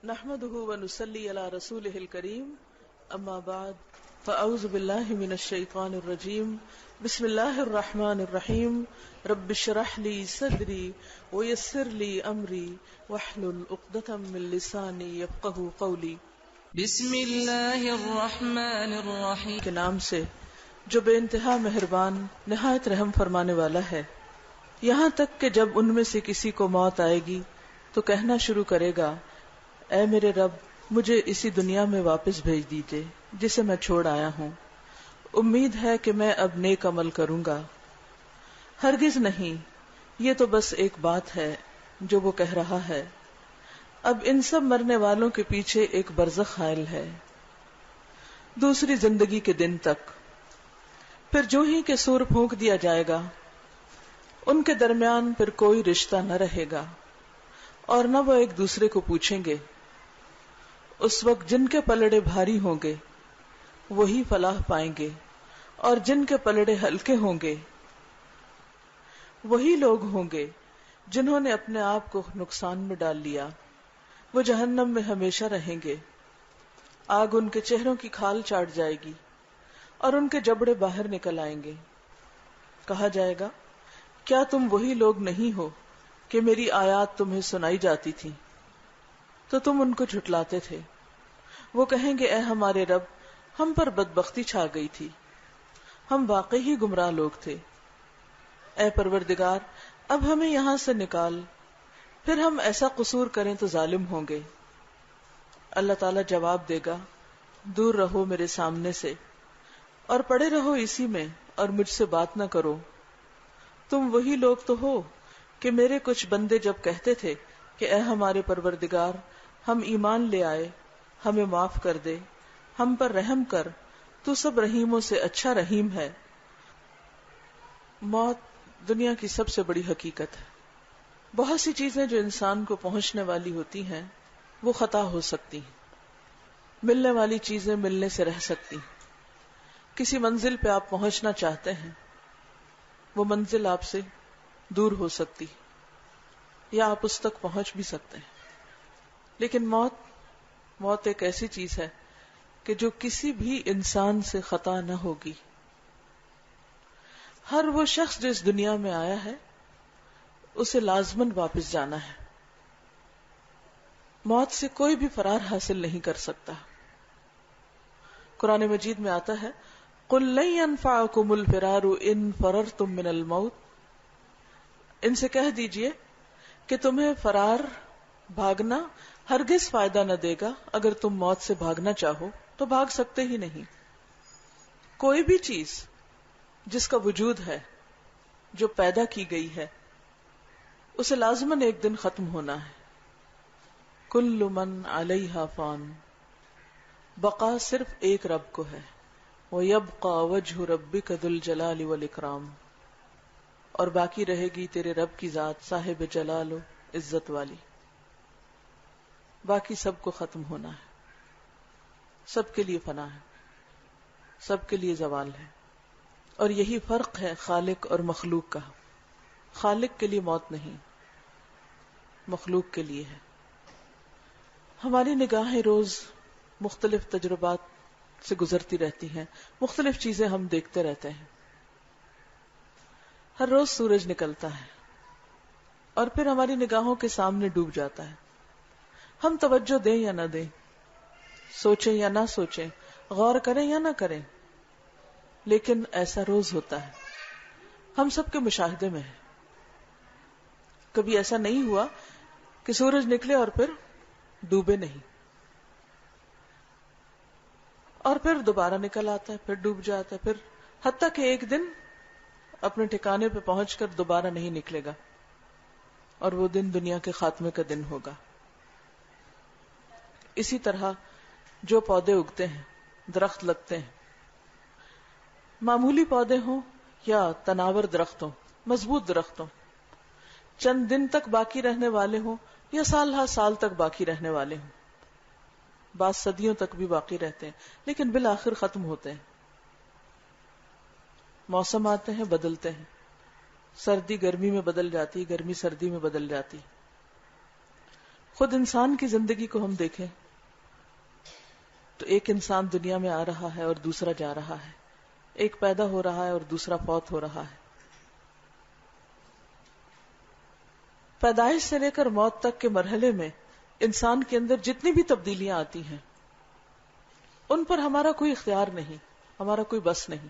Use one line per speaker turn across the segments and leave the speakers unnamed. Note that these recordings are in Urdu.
نحمده ونصلي على رسوله الكريم اما بعد فاعوذ بالله من الشيطان الرجيم بسم الله الرحمن الرحيم رب اشرح لي صدري ويسر لي امري واحلل عقدة من لساني يفقهوا قولي.
بسم اللہ الرحمن الرحیم
کے نام سے جو بے انتہا مہربان نہایت رحم فرمانے والا ہے. یہاں تک کہ جب ان میں سے کسی کو موت آئے گی تو کہنا شروع کرے گا اے میرے رب مجھے اسی دنیا میں واپس بھیج دیجئے جسے میں چھوڑ آیا ہوں. امید ہے کہ میں اب نیک عمل کروں گا. ہرگز نہیں، یہ تو بس ایک بات ہے جو وہ کہہ رہا ہے. اب ان سب مرنے والوں کے پیچھے ایک برزخ حائل ہے، دوسری زندگی کے دن تک. پھر جو ہی کہ سور پھونک دیا جائے گا ان کے درمیان پھر کوئی رشتہ نہ رہے گا اور نہ وہ ایک دوسرے کو پوچھیں گے. اس وقت جن کے پلڑے بھاری ہوں گے وہی فلاح پائیں گے اور جن کے پلڑے ہلکے ہوں گے وہی لوگ ہوں گے جنہوں نے اپنے آپ کو نقصان میں ڈال لیا. وہ جہنم میں ہمیشہ رہیں گے. آگ ان کے چہروں کی کھال چاٹ جائے گی اور ان کے جبڑے باہر نکل آئیں گے. کہا جائے گا کیا تم وہی لوگ نہیں ہو کہ میری آیات تمہیں سنائی جاتی تھی تو تم ان کو جھٹلاتے تھے. وہ کہیں گے اے ہمارے رب ہم پر بدبختی چھا گئی تھی، ہم واقعی ہی گمراہ لوگ تھے. اے پروردگار اب ہمیں یہاں سے نکال، پھر ہم ایسا قصور کریں تو ظالم ہوں گے. اللہ تعالیٰ جواب دے گا دور رہو میرے سامنے سے اور پڑے رہو اسی میں اور مجھ سے بات نہ کرو. تم وہی لوگ تو ہو کہ میرے کچھ بندے جب کہتے تھے کہ اے ہمارے پروردگار ہم ایمان لے آئے، ہمیں معاف کر دے، ہم پر رحم کر، تو سب رحیموں سے اچھا رحیم ہے. موت دنیا کی سب سے بڑی حقیقت ہے. بہت سی چیزیں جو انسان کو پہنچنے والی ہوتی ہیں وہ خطا ہو سکتی ہیں. ملنے والی چیزیں ملنے سے رہ سکتی ہیں. کسی منزل پہ آپ پہنچنا چاہتے ہیں، وہ منزل آپ سے دور ہو سکتی یا آپ اس تک پہنچ بھی سکتے ہیں. لیکن موت ایک ایسی چیز ہے کہ جو کسی بھی انسان سے خطا نہ ہوگی. ہر وہ شخص جو اس دنیا میں آیا ہے اسے لازماً واپس جانا ہے. موت سے کوئی بھی فرار حاصل نہیں کر سکتا. قرآن مجید میں آتا ہے قُلْ لَن يَنْفَعَكُمُ الْفِرَارُ إِن فَرَرْتُم مِّنَ الْمَوْتِ، ان سے کہہ دیجئے کہ تمہیں فرار بھاگنا ہرگز فائدہ نہ دے گا. اگر تم موت سے بھاگنا چاہو تو بھاگ سکتے ہی نہیں. کوئی بھی چیز جس کا وجود ہے، جو پیدا کی گئی ہے، اسے لازماً ایک دن ختم ہونا ہے. کل من علیہا فان، بقا صرف ایک رب کو ہے. وَيَبْقَى وَجْهُ رَبِّكَ ذُو الْجَلَالِ وَالْإِكْرَامِ، اور باقی رہے گی تیرے رب کی ذات صاحب جلال و عزت والی. باقی سب کو ختم ہونا ہے، سب کے لیے فنا ہے، سب کے لیے زوال ہے. اور یہی فرق ہے خالق اور مخلوق کا. خالق کے لیے موت نہیں، مخلوق کے لیے ہے. ہماری نگاہیں روز مختلف تجربات سے گزرتی رہتی ہیں، مختلف چیزیں ہم دیکھتے رہتے ہیں. ہر روز سورج نکلتا ہے اور پھر ہماری نگاہوں کے سامنے ڈوب جاتا ہے. ہم توجہ دیں یا نہ دیں، سوچیں یا نہ سوچیں، غور کریں یا نہ کریں، لیکن ایسا روز ہوتا ہے. ہم سب کے مشاہدے میں ہے. کبھی ایسا نہیں ہوا کہ سورج نکلے اور پھر ڈوبے نہیں، اور پھر دوبارہ نکل آتا ہے، پھر ڈوب جاتا ہے، پھر حتیٰ کہ ایک دن اپنے ٹھکانے پہ پہنچ کر دوبارہ نہیں نکلے گا، اور وہ دن دنیا کے خاتمے کا دن ہوگا. اسی طرح جو پودے اگتے ہیں، درخت لگتے ہیں، معمولی پودے ہوں یا تناور درخت ہوں، مضبوط درخت ہوں، چند دن تک باقی رہنے والے ہوں یا سال ہر سال تک باقی رہنے والے ہوں، بعض صدیوں تک بھی باقی رہتے ہیں، لیکن بالآخر ختم ہوتے ہیں. موسم آتے ہیں، بدلتے ہیں، سردی گرمی میں بدل جاتی، گرمی سردی میں بدل جاتی. خود انسان کی زندگی کو ہم دیکھیں تو ایک انسان دنیا میں آ رہا ہے اور دوسرا جا رہا ہے، ایک پیدا ہو رہا ہے اور دوسرا فوت ہو رہا ہے. پیدائش سے لے کر موت تک کے مرحلے میں انسان کے اندر جتنی بھی تبدیلیاں آتی ہیں ان پر ہمارا کوئی اختیار نہیں، ہمارا کوئی بس نہیں.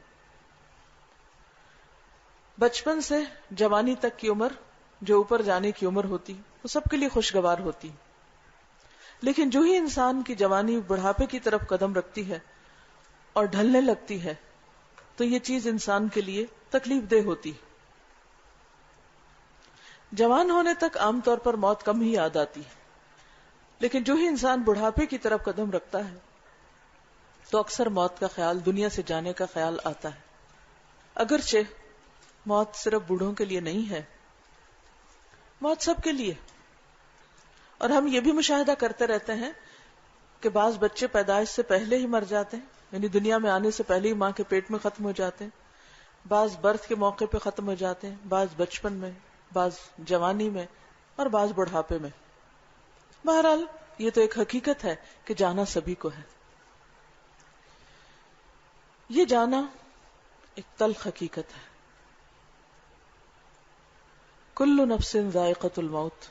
بچپن سے جوانی تک کی عمر جو اوپر جانے کی عمر ہوتی وہ سب کے لیے خوشگوار ہوتی، لیکن جو ہی انسان کی جوانی بڑھاپے کی طرف قدم رکھتی ہے اور ڈھلنے لگتی ہے تو یہ چیز انسان کے لیے تکلیف دہ ہوتی. جوان ہونے تک عام طور پر موت کم ہی یاد آتی ہے، لیکن جو ہی انسان بڑھاپے کی طرف قدم رکھتا ہے تو اکثر موت کا خیال، دنیا سے جانے کا خیال آتا ہے. اگرچہ موت صرف بوڑھوں کے لیے نہیں ہے، موت سب کے لیے. اور ہم یہ بھی مشاہدہ کرتے رہتے ہیں کہ بعض بچے پیدائش سے پہلے ہی مر جاتے ہیں، یعنی دنیا میں آنے سے پہلے ہی ماں کے پیٹ میں ختم ہو جاتے ہیں. بعض برتھ کے موقع پہ ختم ہو جاتے ہیں، بعض بچپن میں، بعض جوانی میں اور بعض بڑھاپے میں. بہرحال یہ تو ایک حقیقت ہے کہ جانا سبھی کو ہے. یہ جانا ایک تلخ حقیقت ہے. کل نفس ذائقۃ الموت،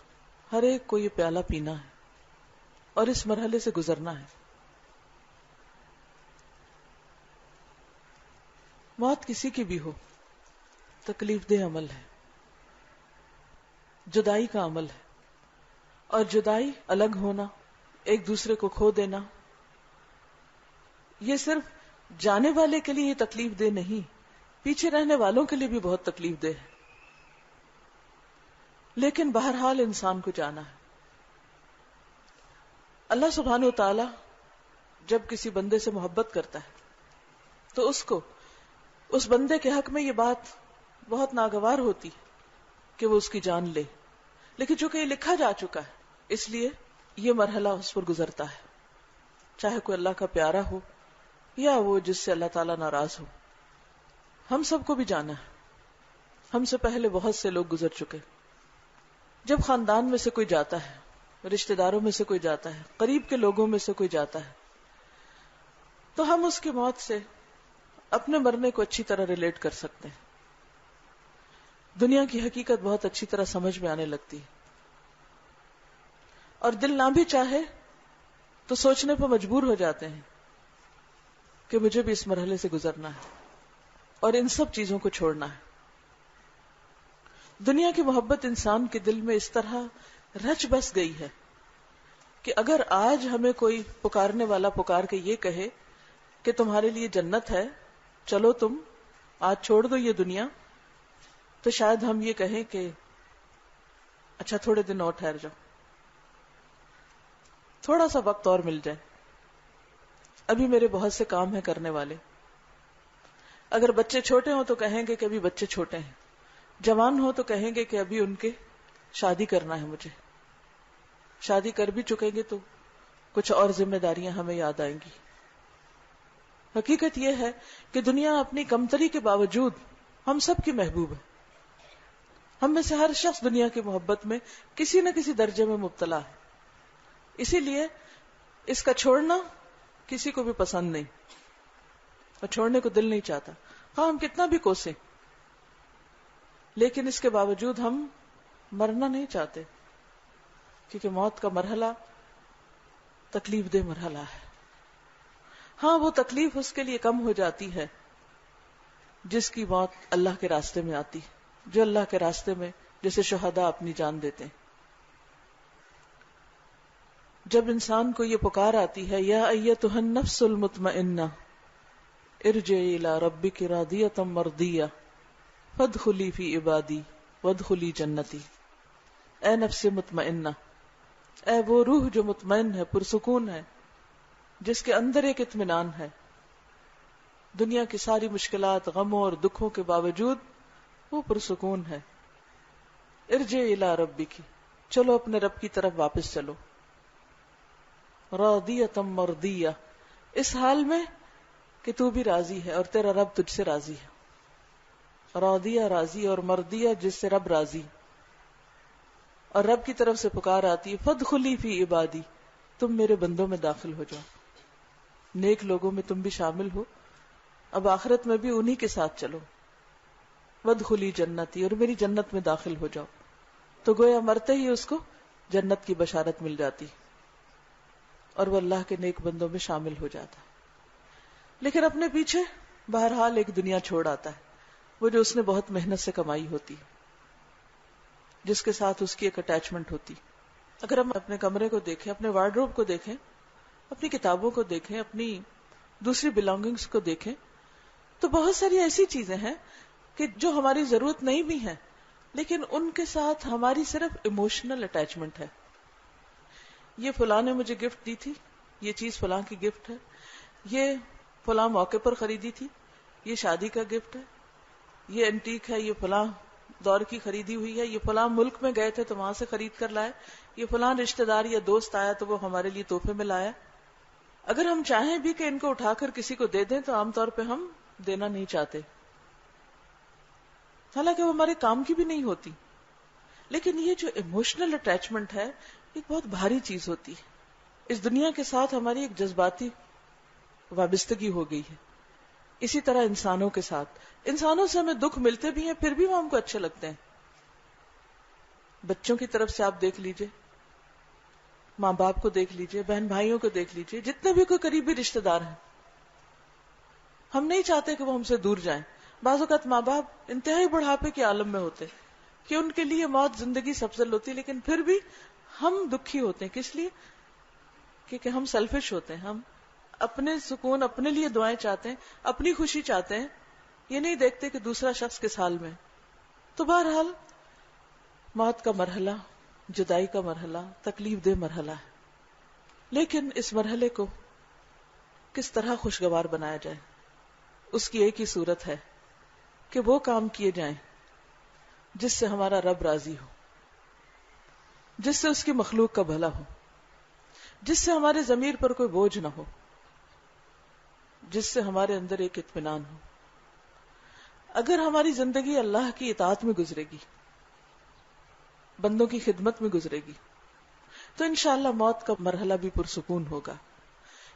ہر ایک کو یہ پیالہ پینا ہے اور اس مرحلے سے گزرنا ہے. موت کسی کی بھی ہو تکلیف دہ عمل ہے، جدائی کا عمل ہے. اور جدائی، الگ ہونا، ایک دوسرے کو کھو دینا، یہ صرف جانے والے کے لیے تکلیف دہ نہیں، پیچھے رہنے والوں کے لیے بھی بہت تکلیف دہ ہے. لیکن بہرحال انسان کو جانا ہے. اللہ سبحانہ و تعالی جب کسی بندے سے محبت کرتا ہے تو اس بندے کے حق میں یہ بات بہت ناگوار ہوتی کہ وہ اس کی جان لے، لیکن چونکہ یہ لکھا جا چکا ہے اس لیے یہ مرحلہ اس پر گزرتا ہے، چاہے کوئی اللہ کا پیارا ہو یا وہ جس سے اللہ تعالیٰ ناراض ہو. ہم سب کو بھی جانا ہے. ہم سے پہلے بہت سے لوگ گزر چکے. جب خاندان میں سے کوئی جاتا ہے، رشتہ داروں میں سے کوئی جاتا ہے، قریب کے لوگوں میں سے کوئی جاتا ہے، تو ہم اس کی موت سے اپنے مرنے کو اچھی طرح ریلیٹ کر سکتے ہیں. دنیا کی حقیقت بہت اچھی طرح سمجھ میں آنے لگتی ہے، اور دل نہ بھی چاہے تو سوچنے پر مجبور ہو جاتے ہیں کہ مجھے بھی اس مرحلے سے گزرنا ہے اور ان سب چیزوں کو چھوڑنا ہے. دنیا کی محبت انسان کے دل میں اس طرح رچ بس گئی ہے کہ اگر آج ہمیں کوئی پکارنے والا پکار کے یہ کہے کہ تمہارے لیے جنت ہے، چلو تم آج چھوڑ دو یہ دنیا، تو شاید ہم یہ کہیں کہ اچھا تھوڑے دن اور ٹھہر جاؤ، تھوڑا سا وقت اور مل جائے، ابھی میرے بہت سے کام ہیں کرنے والے. اگر بچے چھوٹے ہوں تو کہیں گے کہ ابھی بچے چھوٹے ہیں، جوان ہو تو کہیں گے کہ ابھی ان کے شادی کرنا ہے، مجھے شادی کر بھی چکیں گے تو کچھ اور ذمہ داریاں ہمیں یاد آئیں گی. حقیقت یہ ہے کہ دنیا اپنی کمتری کے باوجود ہم سب کی محبوب ہے. ہم میں سے ہر شخص دنیا کی محبت میں کسی نہ کسی درجے میں مبتلا ہے. اسی لیے اس کا چھوڑنا کسی کو بھی پسند نہیں اور چھوڑنے کو دل نہیں چاہتا، ہاں ہم کتنا بھی کوسیں، لیکن اس کے باوجود ہم مرنا نہیں چاہتے، کیونکہ موت کا مرحلہ تکلیف دہ مرحلہ ہے. ہاں وہ تکلیف اس کے لیے کم ہو جاتی ہے جس کی موت اللہ کے راستے میں آتی، جو اللہ کے راستے میں جیسے شہداء اپنی جان دیتے ہیں. جب انسان کو یہ پکار آتی ہے یا ایتھا النفس المطمئنہ ارجعی الی ربک راضیۃ مرضیہ فادخلی فی عبادی وادخلی جنتی، اے نفس مطمئنہ، اے وہ روح جو مطمئن ہے، پرسکون ہے، جس کے اندر ایک اطمینان ہے، دنیا کی ساری مشکلات، غموں اور دکھوں کے باوجود وہ پرسکون ہے. ارجعی الی ربک، چلو اپنے رب کی طرف واپس چلو، راضیۃ مرضیہ، اس حال میں کہ تو بھی راضی ہے اور تیرا رب تجھ سے راضی ہے. راضیہ راضی اور مرضیہ جس سے رب راضی. اور رب کی طرف سے پکار آتی ہے فادخلی فی عبادی، تم میرے بندوں میں داخل ہو جاؤ، نیک لوگوں میں تم بھی شامل ہو، اب آخرت میں بھی انہی کے ساتھ چلو، وادخلی جنتی، اور میری جنت میں داخل ہو جاؤ. تو گویا مرتے ہی اس کو جنت کی بشارت مل جاتی اور وہ اللہ کے نیک بندوں میں شامل ہو جاتا. لیکن اپنے پیچھے بہرحال ایک دنیا چھوڑ آتا ہے، وہ جو اس نے بہت محنت سے کمائی ہوتی، جس کے ساتھ اس کی ایک اٹیچمنٹ ہوتی. اگر ہم اپنے کمرے کو دیکھیں، اپنے وارڈروب کو دیکھیں، اپنی کتابوں کو دیکھیں، اپنی دوسری بلانگنگز کو دیکھیں، تو بہت ساری ایسی چیزیں ہیں کہ جو ہماری ضرورت نہیں بھی ہیں، لیکن ان کے ساتھ ہماری صرف ایموشنل اٹیچمنٹ ہے. یہ فلاں نے مجھے گفٹ دی تھی، یہ چیز فلاں کی گفٹ ہے، یہ فلاں موقع پر خریدی تھی، یہ شادی کا گفٹ ہے، یہ اینٹیک ہے، یہ فلاں دور کی خریدی ہوئی ہے، یہ فلاں ملک میں گئے تھے تو وہاں سے خرید کر لائے، یہ فلاں رشتہ دار یا دوست آیا تو وہ ہمارے لیے تحفے میں لایا. اگر ہم چاہیں بھی کہ ان کو اٹھا کر کسی کو دے دیں تو عام طور پہ ہم دینا نہیں چاہتے، حالانکہ وہ ہمارے کام کی بھی نہیں ہوتی. لیکن یہ جو ایموشنل اٹیچمنٹ ہے ایک بہت بھاری چیز ہوتی ہے. اس دنیا کے ساتھ ہماری ایک جذباتی وابستگی ہو گئی ہے. اسی طرح انسانوں کے ساتھ، انسانوں سے ہمیں دکھ ملتے بھی ہیں پھر بھی وہ ہم کو اچھے لگتے ہیں. بچوں کی طرف سے آپ دیکھ لیجئے، ماں باپ کو دیکھ لیجئے، بہن بھائیوں کو دیکھ لیجئے، جتنے بھی کوئی قریبی رشتہ دار ہیں، ہم نہیں چاہتے کہ وہ ہم سے دور جائیں. بعض اوقات ماں باپ انتہائی بڑھاپے کے عالم میں ہوتے کہ ان کے لیے موت زندگی سے افضل ہوتی، لیکن پھر بھی ہم دکھی ہوتے ہیں. کس لیے؟ کیونکہ ہم سیلفش ہوتے ہیں، ہم اپنے سکون، اپنے لیے دعائیں چاہتے ہیں، اپنی خوشی چاہتے ہیں، یہ نہیں دیکھتے کہ دوسرا شخص کس حال میں. تو بہرحال موت کا مرحلہ، جدائی کا مرحلہ تکلیف دہ مرحلہ ہے، لیکن اس مرحلے کو کس طرح خوشگوار بنایا جائے، اس کی ایک ہی صورت ہے کہ وہ کام کیے جائیں جس سے ہمارا رب راضی ہو، جس سے اس کی مخلوق کا بھلا ہو، جس سے ہمارے ضمیر پر کوئی بوجھ نہ ہو، جس سے ہمارے اندر ایک اطمینان ہو. اگر ہماری زندگی اللہ کی اطاعت میں گزرے گی، بندوں کی خدمت میں گزرے گی، تو انشاءاللہ موت کا مرحلہ بھی پرسکون ہوگا.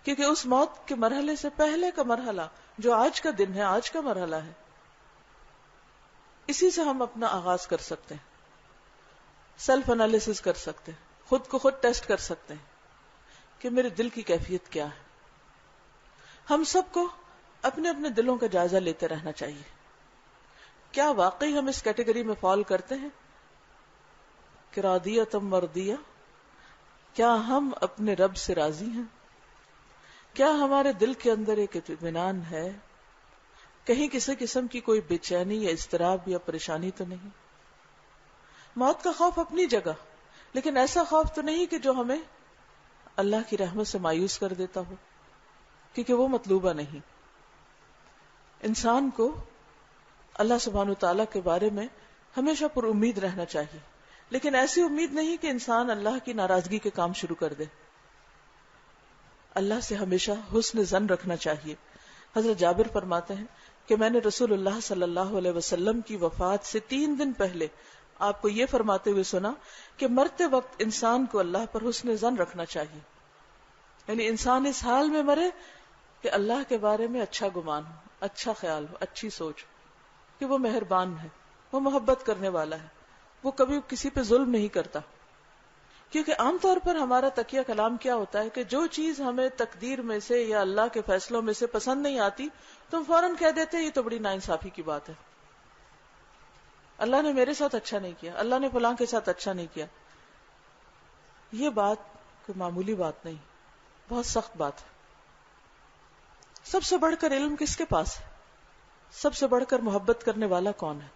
کیونکہ اس موت کے مرحلے سے پہلے کا مرحلہ جو آج کا دن ہے، آج کا مرحلہ ہے، اسی سے ہم اپنا آغاز کر سکتے ہیں، سیلف انالیسس کر سکتے ہیں، خود کو خود ٹیسٹ کر سکتے ہیں کہ میرے دل کی کیفیت کیا ہے. ہم سب کو اپنے اپنے دلوں کا جائزہ لیتے رہنا چاہیے. کیا واقعی ہم اس کیٹیگری میں فال کرتے ہیں کہ راضیۃ مرضیہ؟ کیا ہم اپنے رب سے راضی ہیں؟ کیا ہمارے دل کے اندر ایک اطمینان ہے؟ کہیں کسی قسم کی کوئی بے چینی یا اضطراب یا پریشانی تو نہیں؟ موت کا خوف اپنی جگہ، لیکن ایسا خوف تو نہیں کہ جو ہمیں اللہ کی رحمت سے مایوس کر دیتا ہو، کیونکہ وہ مطلوبہ نہیں. انسان کو اللہ سبحانہ وتعالیٰ کے بارے میں ہمیشہ پر امید رہنا چاہیے، لیکن ایسی امید نہیں کہ انسان اللہ کی ناراضگی کے کام شروع کر دے. اللہ سے ہمیشہ حسن ظن رکھنا چاہیے. حضرت جابر فرماتے ہیں کہ میں نے رسول اللہ صلی اللہ علیہ وسلم کی وفات سے 3 دن پہلے آپ کو یہ فرماتے ہوئے سنا کہ مرتے وقت انسان کو اللہ پر حسن ظن رکھنا چاہیے. یعنی انسان اس حال میں مرے کہ اللہ کے بارے میں اچھا گمان ہو، اچھا خیال ہو، اچھی سوچ، کہ وہ مہربان ہے، وہ محبت کرنے والا ہے، وہ کبھی کسی پہ ظلم نہیں کرتا. کیونکہ عام طور پر ہمارا تکیہ کلام کیا ہوتا ہے کہ جو چیز ہمیں تقدیر میں سے یا اللہ کے فیصلوں میں سے پسند نہیں آتی تو ہم فوراً کہہ دیتے ہیں یہ تو بڑی ناانصافی کی بات ہے، اللہ نے میرے ساتھ اچھا نہیں کیا، اللہ نے فلاں کے ساتھ اچھا نہیں کیا. یہ بات کوئی معمولی بات نہیں، بہت سخت بات ہے. سب سے بڑھ کر علم کس کے پاس ہے؟ سب سے بڑھ کر محبت کرنے والا کون ہے؟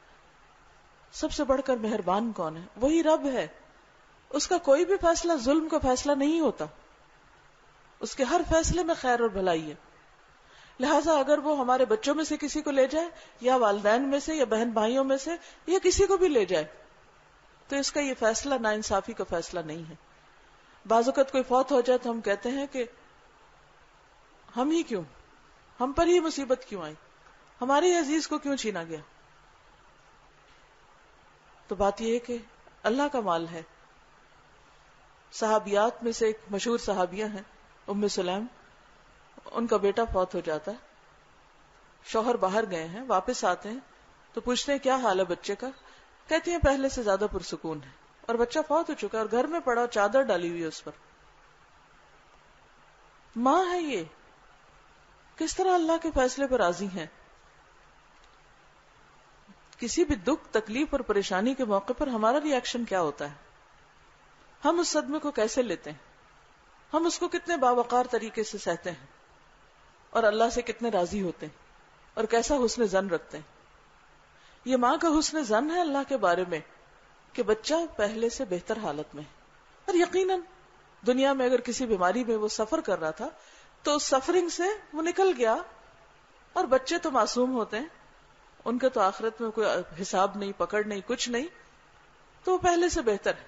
سب سے بڑھ کر مہربان کون ہے؟ وہی رب ہے. اس کا کوئی بھی فیصلہ ظلم کا فیصلہ نہیں ہوتا، اس کے ہر فیصلے میں خیر اور بھلائی ہے. لہٰذا اگر وہ ہمارے بچوں میں سے کسی کو لے جائے یا والدین میں سے یا بہن بھائیوں میں سے یا کسی کو بھی لے جائے تو اس کا یہ فیصلہ ناانصافی کا فیصلہ نہیں ہے. بعض اوقات کوئی فوت ہو جائے تو ہم کہتے ہیں کہ ہم ہی کیوں، ہم پر ہی مصیبت کیوں آئی، ہمارے عزیز کو کیوں چھینا گیا. تو بات یہ ہے کہ اللہ کا مال ہے، صحابیات میں سے ایک مشہور صحابیہ ہیں ام سلیم، ان کا بیٹا فوت ہو جاتا ہے، شوہر باہر گئے ہیں، واپس آتے ہیں تو پوچھتے ہیں کیا حال ہے بچے کا، کہتی ہیں پہلے سے زیادہ پرسکون ہے، اور بچہ فوت ہو چکا ہے اور گھر میں پڑا، چادر ڈالی ہوئی ہے اس پر. ماں ہے یہ، کس طرح اللہ کے فیصلے پر راضی ہیں. کسی بھی دکھ، تکلیف اور پریشانی کے موقع پر ہمارا ری ایکشن کیا ہوتا ہے؟ ہم اس صدمے کو کیسے لیتے ہیں؟ ہم اس کو کتنے باوقار طریقے سے سہتے ہیں اور اللہ سے کتنے راضی ہوتے ہیں اور کیسا حسن ظن رکھتے ہیں؟ یہ ماں کا حسن ظن ہے اللہ کے بارے میں کہ بچہ پہلے سے بہتر حالت میں ہے. اور یقیناً دنیا میں اگر کسی بیماری میں وہ سفر کر رہا تھا تو اس سفرنگ سے وہ نکل گیا، اور بچے تو معصوم ہوتے ہیں، ان کا تو آخرت میں کوئی حساب نہیں، پکڑ نہیں، کچھ نہیں، تو وہ پہلے سے بہتر ہے.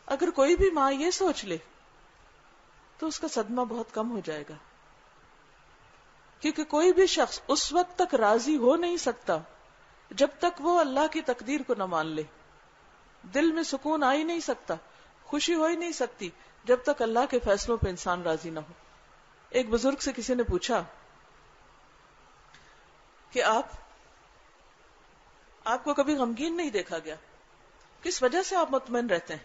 اگر کوئی بھی ماں یہ سوچ لے تو اس کا صدمہ بہت کم ہو جائے گا، کیونکہ کوئی بھی شخص اس وقت تک راضی ہو نہیں سکتا جب تک وہ اللہ کی تقدیر کو نہ مان لے. دل میں سکون آ ہی نہیں سکتا، خوشی ہو ہی نہیں سکتی جب تک اللہ کے فیصلوں پہ انسان راضی نہ ہو. ایک بزرگ سے کسی نے پوچھا کہ آپ کو کبھی غمگین نہیں دیکھا گیا، کس وجہ سے آپ مطمئن رہتے ہیں؟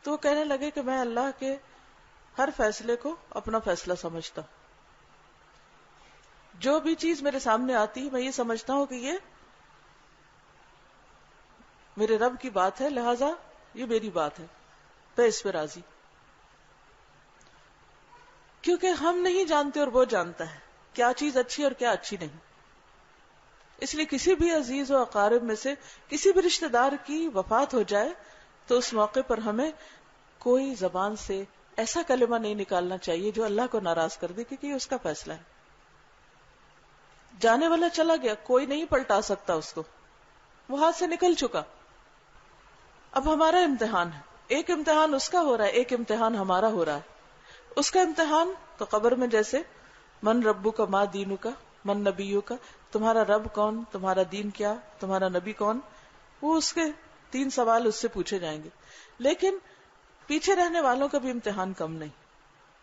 تو وہ کہنے لگے کہ میں اللہ کے ہر فیصلے کو اپنا فیصلہ سمجھتا ہوں. جو بھی چیز میرے سامنے آتی ہے میں یہ سمجھتا ہوں کہ یہ میرے رب کی بات ہے، لہذا یہ میری بات ہے، میں اس پہ راضی. کیونکہ ہم نہیں جانتے اور وہ جانتا ہے کیا چیز اچھی اور کیا اچھی نہیں. اس لیے کسی بھی عزیز و اقارب میں سے کسی بھی رشتہ دار کی وفات ہو جائے تو اس موقع پر ہمیں کوئی زبان سے ایسا کلمہ نہیں نکالنا چاہیے جو اللہ کو ناراض کر دے، کیونکہ یہ اس کا فیصلہ ہے. جانے والا چلا گیا، کوئی نہیں پلٹا سکتا اس کو، وہ ہاتھ سے نکل چکا. اب ہمارا امتحان ہے، ایک امتحان اس کا ہو رہا ہے، ایک امتحان ہمارا ہو رہا ہے. اس کا امتحان تو قبر میں جیسے من ربو کا ما دینو کا من نبیو کا، تمہارا رب کون، تمہارا دین کیا، تمہارا نبی کون، وہ اس کے 3 سوال اس سے پوچھے جائیں گے. لیکن پیچھے رہنے والوں کا بھی امتحان کم نہیں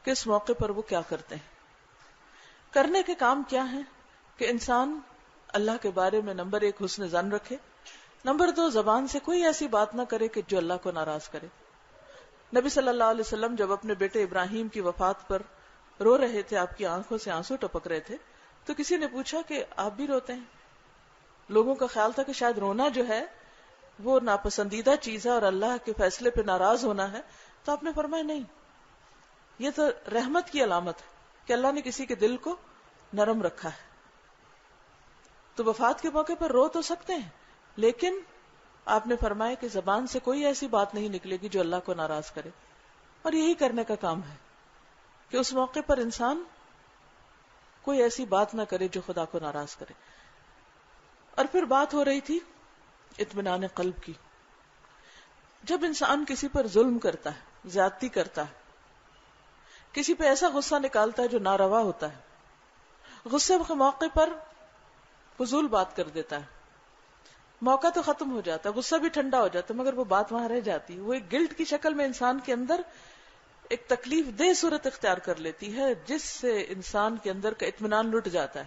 کہ اس موقع پر وہ کیا کرتے ہیں. کرنے کے کام کیا ہیں کہ انسان اللہ کے بارے میں نمبر 1 حسن ظن رکھے، نمبر 2 زبان سے کوئی ایسی بات نہ کرے کہ جو اللہ کو ناراض کرے. نبی صلی اللہ علیہ وسلم جب اپنے بیٹے ابراہیم کی وفات پر رو رہے تھے، آپ کی آنکھوں سے آنسو ٹپک رہے تھے، تو کسی نے پوچھا کہ آپ بھی روتے ہیں؟ لوگوں کا خیال تھا کہ شاید رونا جو ہے وہ ناپسندیدہ چیز ہے اور اللہ کے فیصلے پہ ناراض ہونا ہے. تو آپ نے فرمایا نہیں، یہ تو رحمت کی علامت ہے کہ اللہ نے کسی کے دل کو نرم رکھا ہے. تو وفات کے موقع پر رو تو سکتے ہیں، لیکن آپ نے فرمایا کہ زبان سے کوئی ایسی بات نہیں نکلے گی جو اللہ کو ناراض کرے. اور یہی کرنے کا کام ہے کہ اس موقع پر انسان کوئی ایسی بات نہ کرے جو خدا کو ناراض کرے. اور پھر بات ہو رہی تھی اطمینان قلب کی. جب انسان کسی پر ظلم کرتا ہے، زیادتی کرتا ہے، کسی پہ ایسا غصہ نکالتا ہے جو ناروا ہوتا ہے، غصے کے موقع پر فضول بات کر دیتا ہے، موقع تو ختم ہو جاتا ہے، غصہ بھی ٹھنڈا ہو جاتا ہے، مگر وہ بات وہاں رہ جاتی ہے. وہ ایک گلٹ کی شکل میں انسان کے اندر ایک تکلیف دہ صورت اختیار کر لیتی ہے جس سے انسان کے اندر کا اطمینان لٹ جاتا ہے.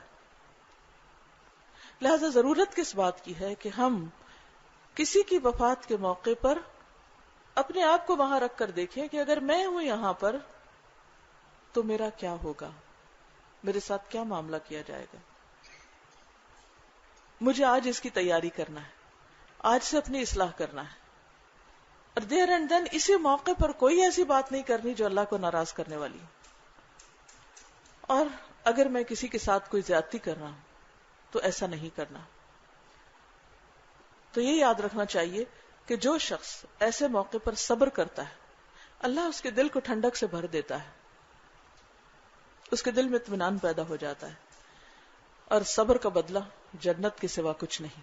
لہذا ضرورت کس بات کی ہے کہ ہم کسی کی وفات کے موقع پر اپنے آپ کو وہاں رکھ کر دیکھیں کہ اگر میں ہوں یہاں پر تو میرا کیا ہوگا، میرے ساتھ کیا معاملہ کیا جائے گا. مجھے آج اس کی تیاری کرنا ہے، آج سے اپنی اصلاح کرنا ہے، اور دیر اینڈ دین اسی موقع پر کوئی ایسی بات نہیں کرنی جو اللہ کو ناراض کرنے والی. اور اگر میں کسی کے ساتھ کوئی زیادتی کر رہا ہوں تو ایسا نہیں کرنا. تو یہ یاد رکھنا چاہیے کہ جو شخص ایسے موقع پر صبر کرتا ہے اللہ اس کے دل کو ٹھنڈک سے بھر دیتا ہے، اس کے دل میں اطمینان پیدا ہو جاتا ہے. اور صبر کا بدلہ جنت کے سوا کچھ نہیں.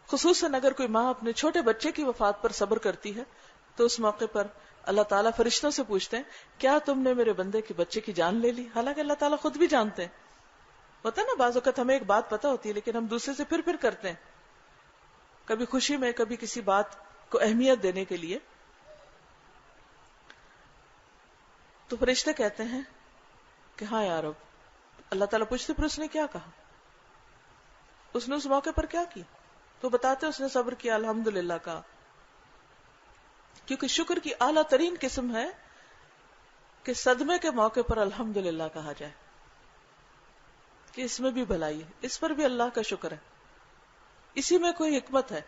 خصوصاً اگر کوئی ماں اپنے چھوٹے بچے کی وفات پر صبر کرتی ہے تو اس موقع پر اللہ تعالیٰ فرشتوں سے پوچھتے ہیں کیا تم نے میرے بندے کے بچے کی جان لے لی؟ حالانکہ اللہ تعالیٰ خود بھی جانتے ہیں. ہوتا ہے نا بعض اوقات ہمیں ایک بات پتہ ہوتی ہے لیکن ہم دوسرے سے پھر کرتے ہیں، کبھی خوشی میں، کبھی کسی بات کو اہمیت دینے کے لیے. تو فرشتے کہتے ہیں کہ ہاں یا رب. اللہ تعالیٰ پوچھتے پھر اس نے کیا کہا, اس نے اس موقع پر کیا کی؟ تو بتاتے اس نے صبر کیا, الحمدللہ کہا. کیونکہ شکر کی اعلیٰ ترین قسم ہے کہ صدمے کے موقع پر الحمدللہ کہا جائے, کہ اس میں بھی بھلائی ہے, اس پر بھی اللہ کا شکر ہے, اسی میں کوئی حکمت ہے.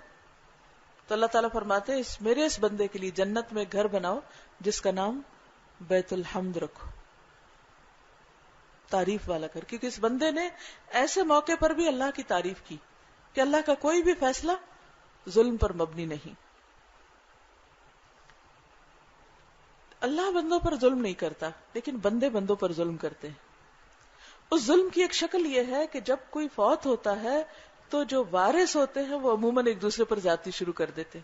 تو اللہ تعالیٰ فرماتے ہیں میرے اس بندے کے لیے جنت میں گھر بناؤ جس کا نام بیت الحمد رکھو, تعریف والا کر. کیونکہ اس بندے نے ایسے موقع پر بھی اللہ کی تعریف کی کہ اللہ کا کوئی بھی فیصلہ ظلم پر مبنی نہیں. اللہ بندوں پر ظلم نہیں کرتا, لیکن بندے بندوں پر ظلم کرتے ہیں. اس ظلم کی ایک شکل یہ ہے کہ جب کوئی فوت ہوتا ہے تو جو وارث ہوتے ہیں وہ عموماً ایک دوسرے پر زیادتی شروع کر دیتے,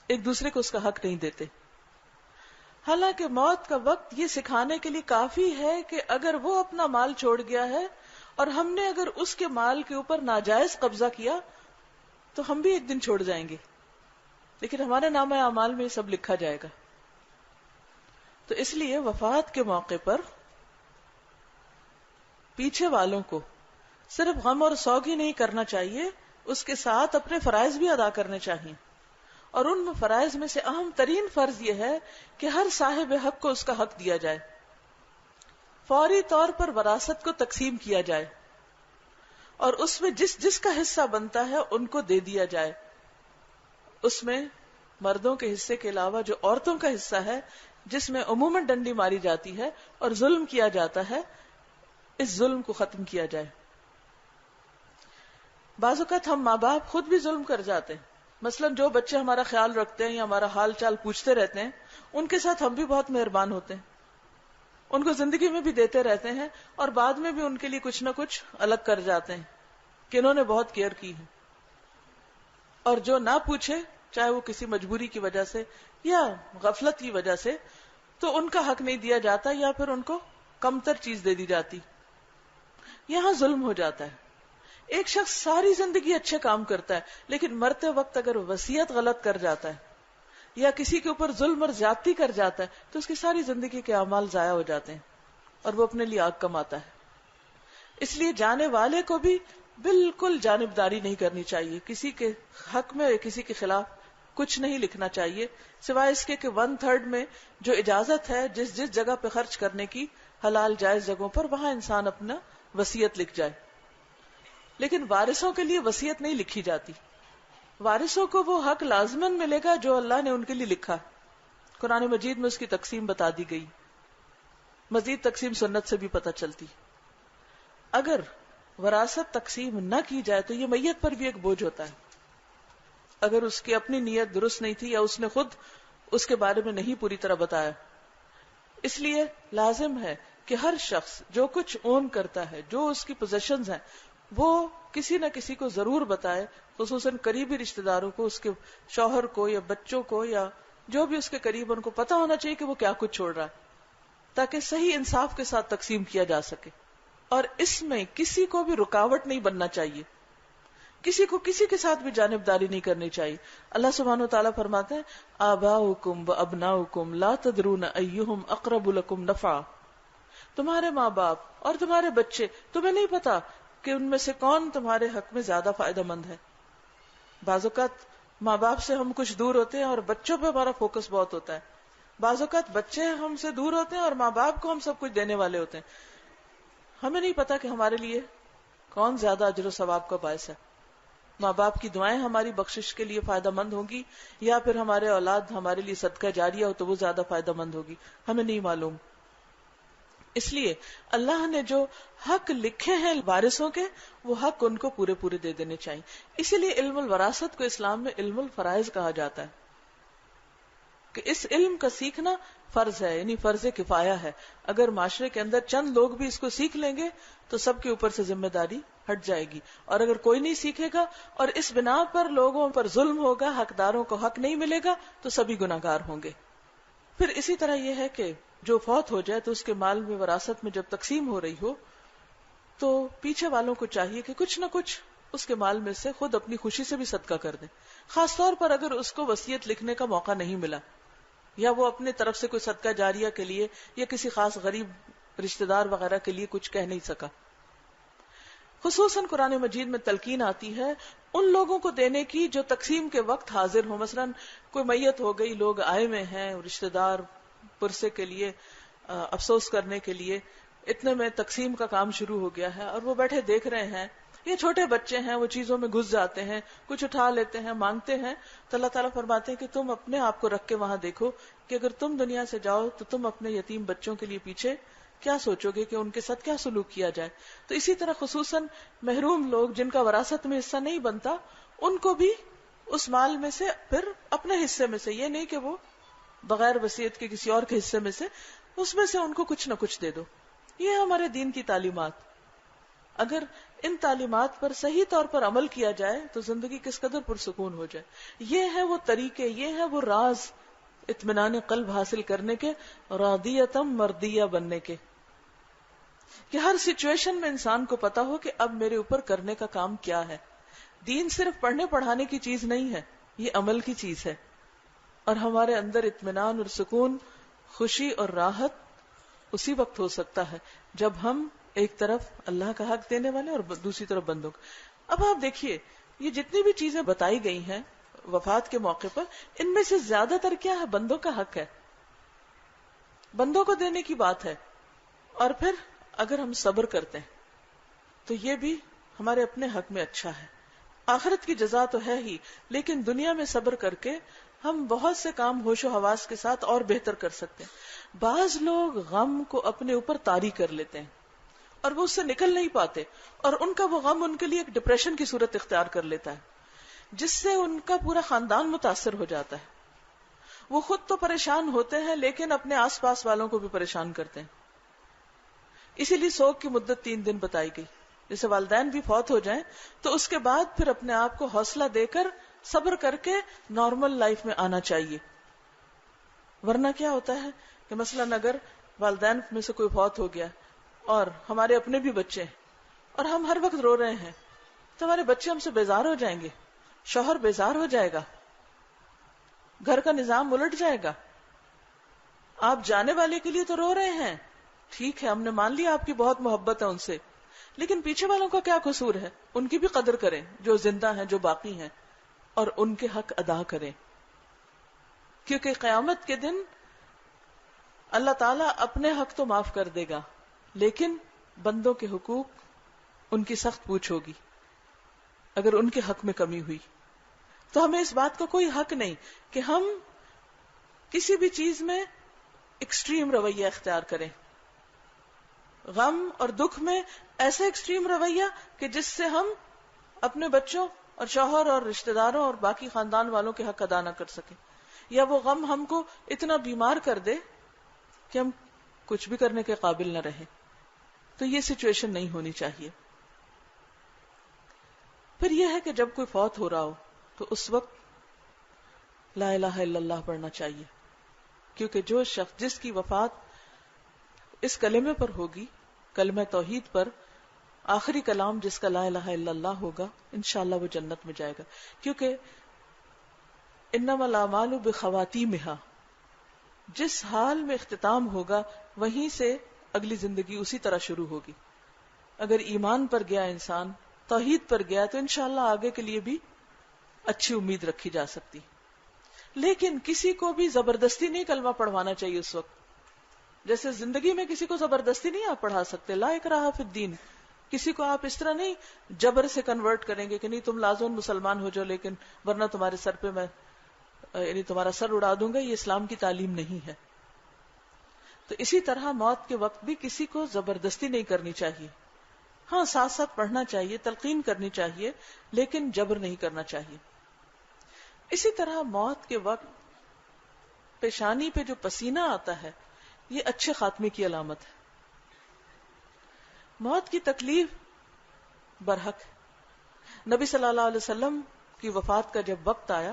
ایک دوسرے کو اس کا حق نہیں دیتے. حالانکہ موت کا وقت یہ سکھانے کے لیے کافی ہے کہ اگر وہ اپنا مال چھوڑ گیا ہے اور ہم نے اگر اس کے مال کے اوپر ناجائز قبضہ کیا تو ہم بھی ایک دن چھوڑ جائیں گے, لیکن ہمارے نامہ اعمال میں یہ سب لکھا جائے گا. تو اس لیے وفات کے موقع پر پیچھے والوں کو صرف غم اور سوگ ہی نہیں کرنا چاہیے, اس کے ساتھ اپنے فرائض بھی ادا کرنے چاہیے. اور ان میں فرائض میں سے اہم ترین فرض یہ ہے کہ ہر صاحب حق کو اس کا حق دیا جائے, فوری طور پر وراثت کو تقسیم کیا جائے اور اس میں جس جس کا حصہ بنتا ہے ان کو دے دیا جائے. اس میں مردوں کے حصے کے علاوہ جو عورتوں کا حصہ ہے, جس میں عموماً ڈنڈی ماری جاتی ہے اور ظلم کیا جاتا ہے, اس ظلم کو ختم کیا جائے. بعض اوقات ہم ماں باپ خود بھی ظلم کر جاتے ہیں. مثلاً جو بچے ہمارا خیال رکھتے ہیں یا ہمارا حال چال پوچھتے رہتے ہیں, ان کے ساتھ ہم بھی بہت مہربان ہوتے ہیں, ان کو زندگی میں بھی دیتے رہتے ہیں اور بعد میں بھی ان کے لیے کچھ نہ کچھ الگ کر جاتے ہیں کہ انہوں نے بہت کیئر کی ہے. اور جو نہ پوچھے, چاہے وہ کسی مجبوری کی وجہ سے یا غفلت کی وجہ سے, تو ان کا حق نہیں دیا جاتا یا پھر ان کو کمتر چیز دے دی جاتی. یہاں ظلم ہو جاتا ہے. ایک شخص ساری زندگی اچھے کام کرتا ہے, لیکن مرتے وقت اگر وصیت غلط کر جاتا ہے یا کسی کے اوپر ظلم اور زیادتی کر جاتا ہے تو اس کی ساری زندگی کے اعمال ضائع ہو جاتے ہیں اور وہ اپنے لیے آگ کماتا ہے. اس لیے جانے والے کو بھی بالکل جانبداری نہیں کرنی چاہیے, کسی کے حق میں یا کسی کے خلاف کچھ نہیں لکھنا چاہیے, سوائے اس کے کہ 1/3 میں جو اجازت ہے جس جس جگہ پہ خرچ کرنے کی حلال جائز جگہوں پر, وہاں انسان اپنا وصیت لکھ جائے. لیکن وارثوں کے لیے وصیت نہیں لکھی جاتی. وارثوں کو وہ حق لازماً ملے گا جو اللہ نے ان کے لیے لکھا. قرآن مجید میں اس کی تقسیم بتا دی گئی, مزید تقسیم سنت سے بھی پتہ چلتی. اگر وراثت تقسیم نہ کی جائے تو یہ میت پر بھی ایک بوجھ ہوتا ہے. اگر اس کی اپنی نیت درست نہیں تھی یا اس نے خود اس کے بارے میں نہیں پوری طرح بتایا. اس لیے لازم ہے کہ ہر شخص جو کچھ اون کرتا ہے, جو اس کی پوزیشنز ہیں, وہ کسی نہ کسی کو ضرور بتائے, خصوصاً قریبی رشتہ داروں کو, اس کے شوہر کو یا بچوں کو یا جو بھی اس کے قریب, ان کو پتہ ہونا چاہیے کہ وہ کیا کچھ چھوڑ رہا ہے, تاکہ صحیح انصاف کے ساتھ تقسیم کیا جا سکے. اور اس میں کسی کو بھی رکاوٹ نہیں بننا چاہیے, کسی کو کسی کے ساتھ بھی جانبداری نہیں کرنی چاہیے. اللہ سبحانہ و تعالیٰ فرماتے ہیں آباؤکم و ابناؤکم لا تدرون ایہم اقرب لکم نفعا, تمہارے ماں باپ اور تمہارے بچے, تمہیں نہیں پتا کہ ان میں سے کون تمہارے حق میں زیادہ فائدہ مند ہے. بعض اوقات ماں باپ سے ہم کچھ دور ہوتے ہیں اور بچوں پہ ہمارا فوکس بہت ہوتا ہے. بعض اوقات بچے ہم سے دور ہوتے ہیں اور ماں باپ کو ہم سب کچھ دینے والے ہوتے ہیں. ہمیں نہیں پتا کہ ہمارے لیے کون زیادہ اجر و ثواب کا باعث ہے. ماں باپ کی دعائیں ہماری بخشش کے لیے فائدہ مند ہوں گی یا پھر ہمارے اولاد ہمارے لیے صدقہ جاریہ ہو تو وہ زیادہ فائدہ مند ہوگی, ہمیں نہیں معلوم. اس لیے اللہ نے جو حق لکھے ہیں وارثوں کے, وہ حق ان کو پورے پورے دے دینے چاہیے. اسی لیے علم الوراثت کو اسلام میں علم الفرائض کہا جاتا ہے, کہ اس علم کا سیکھنا فرض ہے, یعنی فرض کفایہ ہے. اگر معاشرے کے اندر چند لوگ بھی اس کو سیکھ لیں گے تو سب کے اوپر سے ذمہ داری ہٹ جائے گی, اور اگر کوئی نہیں سیکھے گا اور اس بنا پر لوگوں پر ظلم ہوگا, حقداروں کو حق نہیں ملے گا, تو سبھی گناہگار ہوں گے. پھر اسی طرح یہ ہے کہ جو فوت ہو جائے تو اس کے مال میں وراثت میں جب تقسیم ہو رہی ہو تو پیچھے والوں کو چاہیے کہ کچھ نہ کچھ اس کے مال میں سے خود اپنی خوشی سے بھی صدقہ کر دیں, خاص طور پر اگر اس کو وصیت لکھنے کا موقع نہیں ملا. یا وہ اپنے طرف سے کوئی صدقہ جاریہ کے لیے یا کسی خاص غریب رشتہ دار وغیرہ کے لیے کچھ کہہ نہیں سکا. خصوصاً قرآن مجید میں تلقین آتی ہے ان لوگوں کو دینے کی جو تقسیم کے وقت حاضر ہوں. مثلا کوئی میت ہو گئی، لوگ آئے ہوئے ہیں رشتہ دار پرسے کے لیے، افسوس کرنے کے لیے، اتنے میں تقسیم کا کام شروع ہو گیا ہے اور وہ بیٹھے دیکھ رہے ہیں. یہ چھوٹے بچے ہیں، وہ چیزوں میں گھس جاتے ہیں، کچھ اٹھا لیتے ہیں، مانگتے ہیں. تو اللہ تعالیٰ فرماتے ہیں کہ تم اپنے آپ کو رکھ کے وہاں دیکھو کہ اگر تم دنیا سے جاؤ تو تم اپنے یتیم بچوں کے لیے پیچھے کیا سوچو گے کہ ان کے ساتھ کیا سلوک کیا جائے. تو اسی طرح خصوصاً محروم لوگ جن کا وراثت میں حصہ نہیں بنتا، ان کو بھی اس مال میں سے پھر اپنے حصے میں سے، یہ نہیں کہ وہ بغیر وصیت کے کسی اور کے حصے میں سے، اس میں سے ان کو کچھ نہ کچھ دے دو. یہ ہمارے دین کی تعلیمات. اگر ان تعلیمات پر صحیح طور پر عمل کیا جائے تو زندگی کس قدر پرسکون ہو جائے. یہ ہے وہ طریقے، یہ ہے وہ راز اطمینان قلب حاصل کرنے کے، راضیتم مردیہ بننے کے، کہ ہر سچویشن میں انسان کو پتا ہو کہ اب میرے اوپر کرنے کا کام کیا ہے. دین صرف پڑھنے پڑھانے کی چیز نہیں ہے، یہ عمل کی چیز ہے. اور ہمارے اندر اطمینان اور سکون، خوشی اور راحت اسی وقت ہو سکتا ہے جب ہم ایک طرف اللہ کا حق دینے والے اور دوسری طرف بندوں کا. اب آپ دیکھیے یہ جتنی بھی چیزیں بتائی گئی ہیں وفات کے موقع پر، ان میں سے زیادہ تر کیا ہے؟ بندوں کا حق ہے، بندوں کو دینے کی بات ہے. اور پھر اگر ہم صبر کرتے ہیں تو یہ بھی ہمارے اپنے حق میں اچھا ہے. آخرت کی جزا تو ہے ہی، لیکن دنیا میں صبر کر کے ہم بہت سے کام ہوش و حواس کے ساتھ اور بہتر کر سکتے ہیں. بعض لوگ غم کو اپنے اوپر طاری کر لیتے ہیں اور وہ اس سے نکل نہیں پاتے، اور ان کا وہ غم ان کے لیے ایک ڈپریشن کی صورت اختیار کر لیتا ہے جس سے ان کا پورا خاندان متاثر ہو جاتا ہے. وہ خود تو پریشان ہوتے ہیں لیکن اپنے آس پاس والوں کو بھی پریشان کرتے ہیں. اسی لیے سوگ کی مدت 3 دن بتائی گئی. جیسے والدین بھی فوت ہو جائیں تو اس کے بعد پھر اپنے آپ کو حوصلہ دے کر صبر کر کے نارمل لائف میں آنا چاہیے. ورنہ کیا ہوتا ہے کہ مثلاً اگر والدین میں سے کوئی فوت ہو گیا اور ہمارے اپنے بھی بچے ہیں اور ہم ہر وقت رو رہے ہیں تو ہمارے بچے ہم سے بیزار ہو جائیں گے، شوہر بیزار ہو جائے گا، گھر کا نظام الٹ جائے گا. آپ جانے والے کے لیے تو رو رہے ہیں، ٹھیک ہے، ہم نے مان لیا آپ کی بہت محبت ہے ان سے، لیکن پیچھے والوں کا کیا قصور ہے؟ ان کی بھی قدر کریں جو زندہ ہیں، جو باقی ہیں، اور ان کے حق ادا کریں. کیونکہ قیامت کے دن اللہ تعالیٰ اپنے حق تو معاف کر دے گا لیکن بندوں کے حقوق ان کی سخت پوچھ ہوگی. اگر ان کے حق میں کمی ہوئی تو ہمیں اس بات کا کوئی حق نہیں کہ ہم کسی بھی چیز میں ایکسٹریم رویہ اختیار کریں. غم اور دکھ میں ایسا ایکسٹریم رویہ کہ جس سے ہم اپنے بچوں اور شوہر اور رشتہ داروں اور باقی خاندان والوں کے حق ادا نہ کر سکیں، یا وہ غم ہم کو اتنا بیمار کر دے کہ ہم کچھ بھی کرنے کے قابل نہ رہیں. تو یہ سچویشن نہیں ہونی چاہیے. پھر یہ ہے کہ جب کوئی فوت ہو رہا ہو تو اس وقت لا الہ الا اللہ پڑھنا چاہیے، کیونکہ جو شخص جس کی وفات اس کلمے پر ہوگی، کلمہ توحید پر، آخری کلام جس کا لا الہ الا اللہ ہوگا، انشاءاللہ وہ جنت میں جائے گا. کیونکہ انما الاعمال بخواتیمہا، جس حال میں اختتام ہوگا وہیں سے اگلی زندگی اسی طرح شروع ہوگی. اگر ایمان پر گیا انسان، توحید پر گیا، تو انشاءاللہ آگے کے لیے بھی اچھی امید رکھی جا سکتی. لیکن کسی کو بھی زبردستی نہیں کلمہ پڑھوانا چاہیے اس وقت. جیسے زندگی میں کسی کو زبردستی نہیں آپ پڑھا سکتے، لا اکراہ فی الدین. کسی کو آپ اس طرح نہیں جبر سے کنورٹ کریں گے کہ نہیں تم لازم مسلمان ہو جاؤ لیکن ورنہ تمہارے سر پہ میں یعنی تمہارا سر اڑا دوں گا. یہ اسلام کی تعلیم نہیں ہے. تو اسی طرح موت کے وقت بھی کسی کو زبردستی نہیں کرنی چاہیے. ہاں ساتھ ساتھ پڑھنا چاہیے، تلقین کرنی چاہیے، لیکن جبر نہیں کرنا چاہیے. اسی طرح موت کے وقت پیشانی پہ جو پسینہ آتا ہے یہ اچھے خاتمے کی علامت ہے. موت کی تکلیف برحق ہے. نبی صلی اللہ علیہ وسلم کی وفات کا جب وقت آیا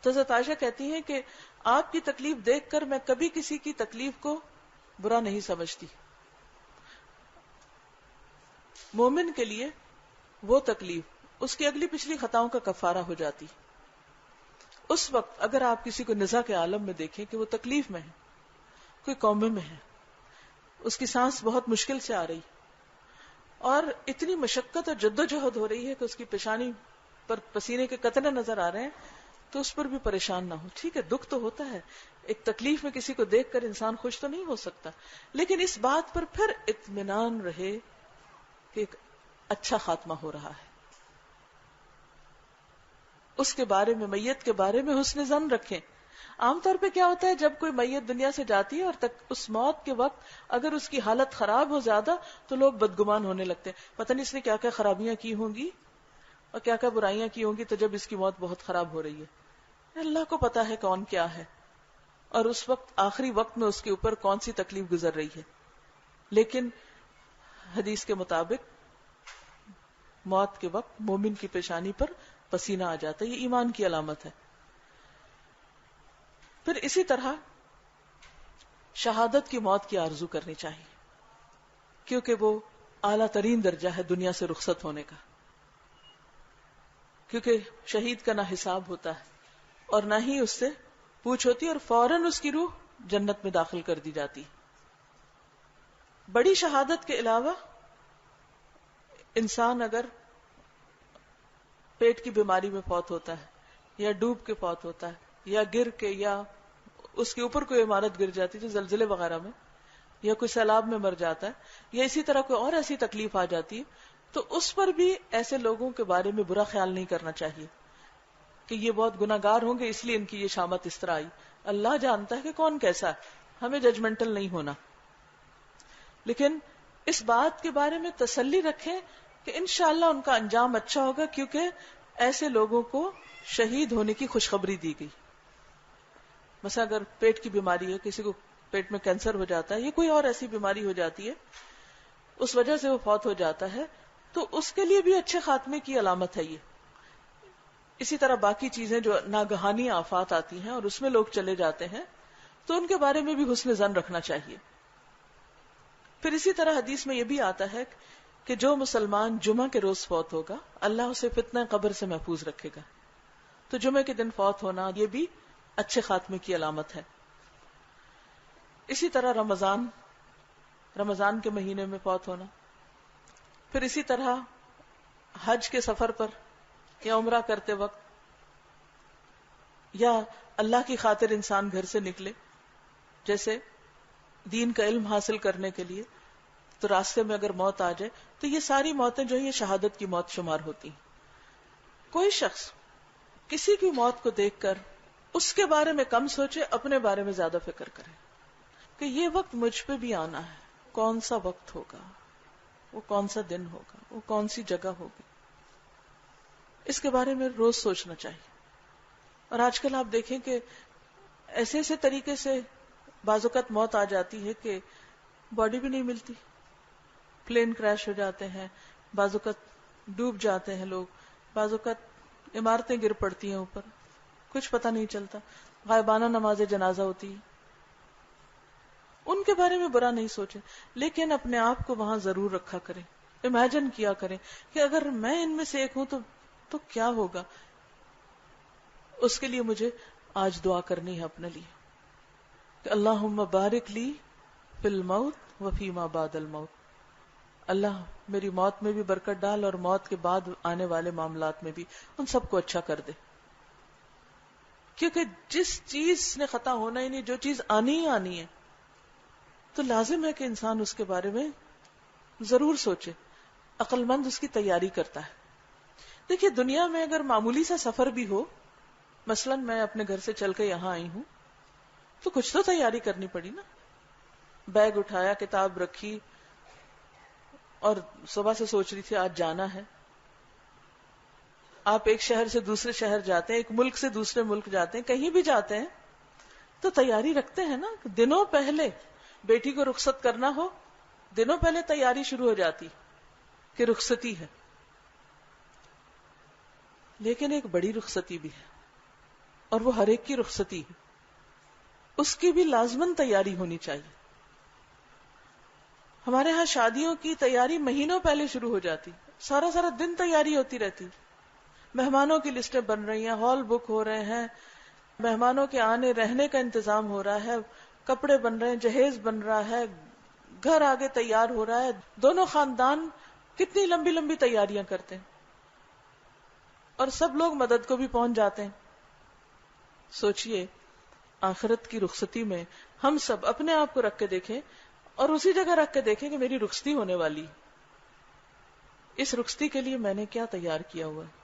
تو حضرت عائشہ کہتی ہیں کہ آپ کی تکلیف دیکھ کر میں کبھی کسی کی تکلیف کو برا نہیں سمجھتی. مومن کے لیے وہ تکلیف اس کی اگلی پچھلی خطاؤں کا کفارہ ہو جاتی. اس وقت اگر آپ کسی کو نزا کے عالم میں دیکھیں کہ وہ تکلیف میں ہے، کوئی کومے میں ہے، اس کی سانس بہت مشکل سے آ رہی اور اتنی مشقت اور جدوجہد ہو رہی ہے کہ اس کی پیشانی پر پسینے کے قطرے نظر آ رہے ہیں، تو اس پر بھی پریشان نہ ہو. ٹھیک ہے، دکھ تو ہوتا ہے، ایک تکلیف میں کسی کو دیکھ کر انسان خوش تو نہیں ہو سکتا، لیکن اس بات پر پھر اطمینان رہے کہ ایک اچھا خاتمہ ہو رہا ہے. اس کے بارے میں، میت کے بارے میں حسن ظن رکھیں. عام طور پہ کیا ہوتا ہے، جب کوئی میت دنیا سے جاتی ہے اور اس موت کے وقت اگر اس کی حالت خراب ہو زیادہ تو لوگ بدگمان ہونے لگتے ہیں، پتہ نہیں اس نے کیا کیا خرابیاں کی ہوں گی اور کیا کیا برائیاں کی ہوں گی، تو جب اس کی موت بہت خراب ہو رہی ہے. اللہ کو پتا ہے کون کیا ہے اور اس وقت آخری وقت میں اس کے اوپر کون سی تکلیف گزر رہی ہے. لیکن حدیث کے مطابق موت کے وقت مومن کی پیشانی پر پسینہ آ جاتا ہے، یہ ایمان کی علامت ہے. پھر اسی طرح شہادت کی موت کی آرزو کرنی چاہیے، کیونکہ وہ اعلیٰ ترین درجہ ہے دنیا سے رخصت ہونے کا. کیونکہ شہید کا نہ حساب ہوتا ہے اور نہ ہی اس سے پوچھ ہوتی اور فوراً اس کی روح جنت میں داخل کر دی جاتی. بڑی شہادت کے علاوہ انسان اگر پیٹ کی بیماری میں فوت ہوتا ہے یا ڈوب کے فوت ہوتا ہے یا گر کے، یا اس کے اوپر کوئی عمارت گر جاتی ہے زلزلے وغیرہ میں، یا کوئی سیلاب میں مر جاتا ہے، یا اسی طرح کوئی اور ایسی تکلیف آ جاتی ہے، تو اس پر بھی ایسے لوگوں کے بارے میں برا خیال نہیں کرنا چاہیے کہ یہ بہت گناہگار ہوں گے اس لیے ان کی یہ شامت اس طرح آئی. اللہ جانتا ہے کہ کون کیسا ہے، ہمیں ججمنٹل نہیں ہونا. لیکن اس بات کے بارے میں تسلی رکھیں کہ انشاءاللہ ان کا انجام اچھا ہوگا، کیونکہ ایسے لوگوں کو شہید ہونے کی خوشخبری دی گئی. مثلا اگر پیٹ کی بیماری ہے، کسی کو پیٹ میں کینسر ہو جاتا ہے یا کوئی اور ایسی بیماری ہو جاتی ہے، اس وجہ سے وہ فوت ہو جاتا ہے، تو اس کے لیے بھی اچھے خاتمے کی علامت ہے یہ. اسی طرح باقی چیزیں جو ناگہانی آفات آتی ہیں اور اس میں لوگ چلے جاتے ہیں، تو ان کے بارے میں بھی حسن ظن رکھنا چاہیے. پھر اسی طرح حدیث میں یہ بھی آتا ہے کہ جو مسلمان جمعہ کے روز فوت ہوگا اللہ اسے فتنہ قبر سے محفوظ رکھے گا. تو جمعہ کے دن فوت ہونا یہ بھی اچھے خاتمے کی علامت ہے. اسی طرح رمضان کے مہینے میں فوت ہونا، پھر اسی طرح حج کے سفر پر یا عمرہ کرتے وقت، یا اللہ کی خاطر انسان گھر سے نکلے، جیسے دین کا علم حاصل کرنے کے لیے، تو راستے میں اگر موت آ جائے تو یہ ساری موتیں جو ہیں یہ شہادت کی موت شمار ہوتی ہیں. کوئی شخص کسی کی موت کو دیکھ کر اس کے بارے میں کم سوچے، اپنے بارے میں زیادہ فکر کرے کہ یہ وقت مجھ پہ بھی آنا ہے، کون سا وقت ہوگا، وہ کون سا دن ہوگا، وہ کون سی جگہ ہوگی. اس کے بارے میں روز سوچنا چاہیے. اور آج کل آپ دیکھیں کہ ایسے ایسے طریقے سے بعض اوقات موت آ جاتی ہے کہ باڈی بھی نہیں ملتی، پلین کریش ہو جاتے ہیں، بعض اوقات ڈوب جاتے ہیں لوگ، بعض اوقات عمارتیں گر پڑتی ہیں اوپر، کچھ پتہ نہیں چلتا، غائبانہ نماز جنازہ ہوتی ہے. ان کے بارے میں برا نہیں سوچیں، لیکن اپنے آپ کو وہاں ضرور رکھا کریں، امیجن کیا کریں کہ اگر میں ان میں سے ایک ہوں تو کیا ہوگا. اس کے لیے مجھے آج دعا کرنی ہے اپنے لیے کہ اللہم بارک لی فی الموت و فی ما بعد الموت. اللہ میری موت میں بھی برکت ڈال اور موت کے بعد آنے والے معاملات میں بھی، ان سب کو اچھا کر دے. کیونکہ جس چیز نے خطا ہونا ہی نہیں، جو چیز آنی ہی آنی ہے، تو لازم ہے کہ انسان اس کے بارے میں ضرور سوچے. عقل مند اس کی تیاری کرتا ہے. دیکھیے دنیا میں اگر معمولی سا سفر بھی ہو، مثلا میں اپنے گھر سے چل کے یہاں آئی ہوں، تو کچھ تو تیاری کرنی پڑی نا. بیگ اٹھایا، کتاب رکھی، اور صبح سے سوچ رہی تھی آج جانا ہے. آپ ایک شہر سے دوسرے شہر جاتے ہیں، ایک ملک سے دوسرے ملک جاتے ہیں، کہیں بھی جاتے ہیں تو تیاری رکھتے ہیں نا. دنوں پہلے بیٹی کو رخصت کرنا ہو، دنوں پہلے تیاری شروع ہو جاتی کہ رخصتی ہے. لیکن ایک بڑی رخصتی بھی ہے اور وہ ہر ایک کی رخصتی ہے، اس کی بھی لازماً تیاری ہونی چاہیے. ہمارے ہاں شادیوں کی تیاری مہینوں پہلے شروع ہو جاتی، سارا دن تیاری ہوتی رہتی، مہمانوں کی لسٹیں بن رہی ہیں، ہال بک ہو رہے ہیں، مہمانوں کے آنے رہنے کا انتظام ہو رہا ہے، کپڑے بن رہے ہیں، جہیز بن رہا ہے، گھر آگے تیار ہو رہا ہے. دونوں خاندان کتنی لمبی لمبی تیاریاں کرتے ہیں اور سب لوگ مدد کو بھی پہنچ جاتے ہیں. سوچئے آخرت کی رخصتی میں ہم سب اپنے آپ کو رکھ کے دیکھیں اور اسی جگہ رکھ کے دیکھیں کہ میری رخصتی ہونے والی، اس رخصتی کے لیے میں نے کیا تیار کیا ہوا ہے.